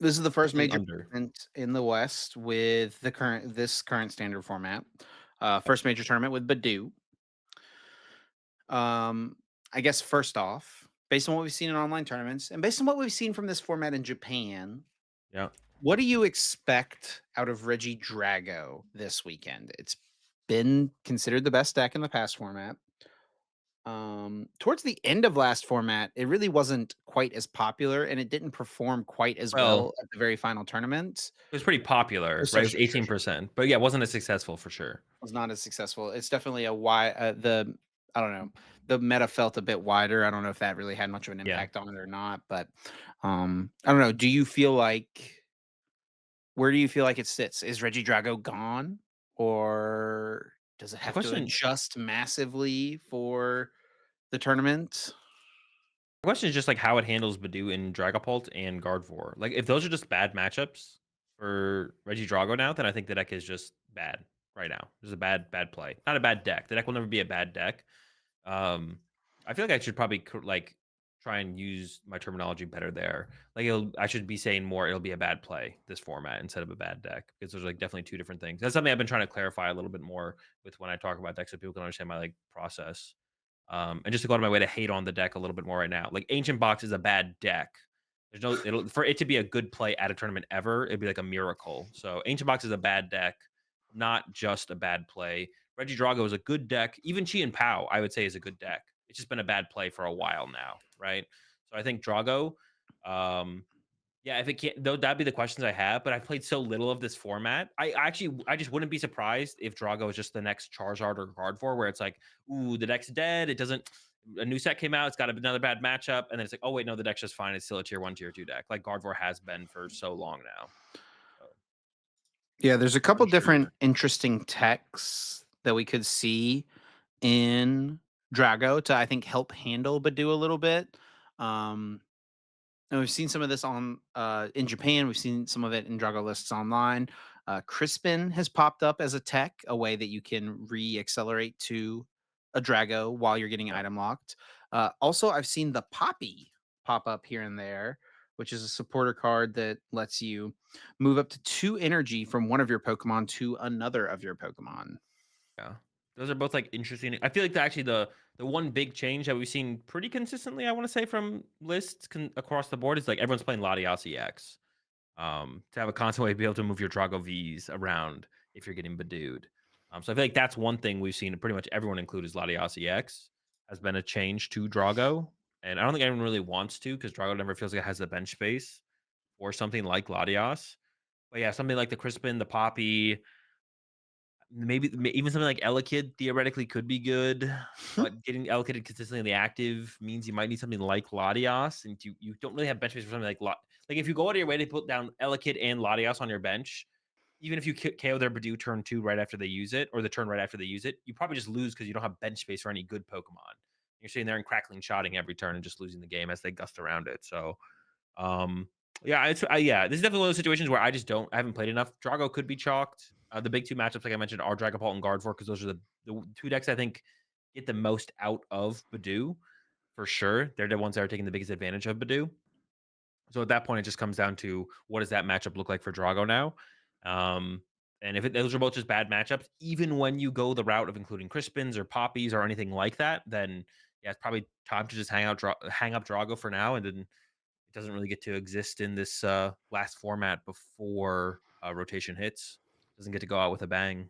This is the first Definitely major under. tournament in the West with this current standard format. First major tournament with Badoo. Um, I guess first off, based on what we've seen in online tournaments and based on what we've seen from this format in Japan, Yeah. what do you expect out of Regidrago this weekend? It's been considered the best deck in the past format. Towards the end of last format, it really wasn't quite as popular and it didn't perform quite as Well, well at the very final tournament. it was pretty Oh, popular, right? It sure, was sure, sure, sure. 18%, but yeah, it wasn't as successful for sure. Was not as successful. It's definitely a wide the I don't know. The meta felt a bit wider. I don't know if that really had much of an Yeah. impact on it or not, but I don't know. Do you feel like where do you feel like it sits? Is Reggie Drago gone or does it The have to question adjust massively for the tournament? the question is just, like, how it handles Badoo and Dragapult and Gardevoir. Like, if those are just bad matchups for Regidrago now, then I think the deck is just bad right now. It's a bad play. Not a bad deck. The deck will never be a bad deck. Um, I feel like I should probably try and use my terminology better there. Like I should be saying more. It'll be a bad play this format instead of a bad deck because there's like definitely two different things. That's something I've been trying to clarify a little bit more with when I talk about decks so people can understand my like process. And just to go out of my way to hate on the deck a little bit more right now. Like Ancient Box is a bad deck. There's no it'll for it to be a good play at a tournament ever, it'd be like a miracle. So Ancient Box is a bad deck, not just a bad play. Regidrago is a good deck. Even Chi and Pow, I would say, is a good deck. It's just been a bad play for a while now, right? So I think Drago, um, yeah, if it can't, though, that'd be the questions I have. But I've played so little of this format. I just wouldn't be surprised if Drago is just the next Charizard or Gardevoir, where it's like, ooh, the deck's dead. It doesn't. A new set came out. It's got another bad matchup, and then it's like, oh wait, no, the deck's just fine. It's still a tier one, tier two deck, like Gardevoir has been for so long now. So Yeah, there's a couple different unsure. interesting techs that we could see in Drago to I think help handle Badoo a little bit. Um, and we've seen some of this on in Japan. We've seen some of it in Drago lists online. Crispin has popped up as a tech, a way that you can re-accelerate to a Drago while you're getting Yeah. item locked. Also, I've seen the Poppy pop up here and there, which is a supporter card that lets you move up to 2 energy from one of your Pokemon to another of your Pokemon. Yeah. Those are both, like, interesting. I feel like actually the one big change that we've seen pretty consistently, I wanna say, from lists across the board is, like, everyone's playing Latias EX, to have a constant way to be able to move your Drago Vs around if you're getting Badooed. So I feel like that's one thing we've seen pretty much everyone include is Latias EX has been a change to Drago, and I don't think anyone really wants to because Drago never feels like it has the bench space or something like Latias. But yeah, something like the Crispin, the Poppy, maybe even something like Elekid theoretically could be good, but getting Elekid consistently active means you might need something like Latias, and you don't really have bench space for something like if you go out of your way to put down Elekid and Latias on your bench, even if you KO their Badoo turn 2 right after they use it, or the turn right after they use it, you probably just lose because you don't have bench space for any good Pokemon. You're sitting there and crackling shotting every turn and just losing the game as they gust around it. So um, yeah, yeah, this is definitely one of those situations where I haven't played enough. Drago could be chalked. The big two matchups, like I mentioned, are Dragapult and Gardevoir because those are the two decks I think get the most out of Badoo for sure. They're the ones that are taking the biggest advantage of Badoo. So at that point, it just comes down to what does that matchup look like for Drago now? Um, and if those are both just bad matchups, even when you go the route of including Crispins or Poppies or anything like that, then yeah, it's probably time to just hang up Drago for now, and then it doesn't really get to exist in this last format before rotation hits. Doesn't get to go out with a bang.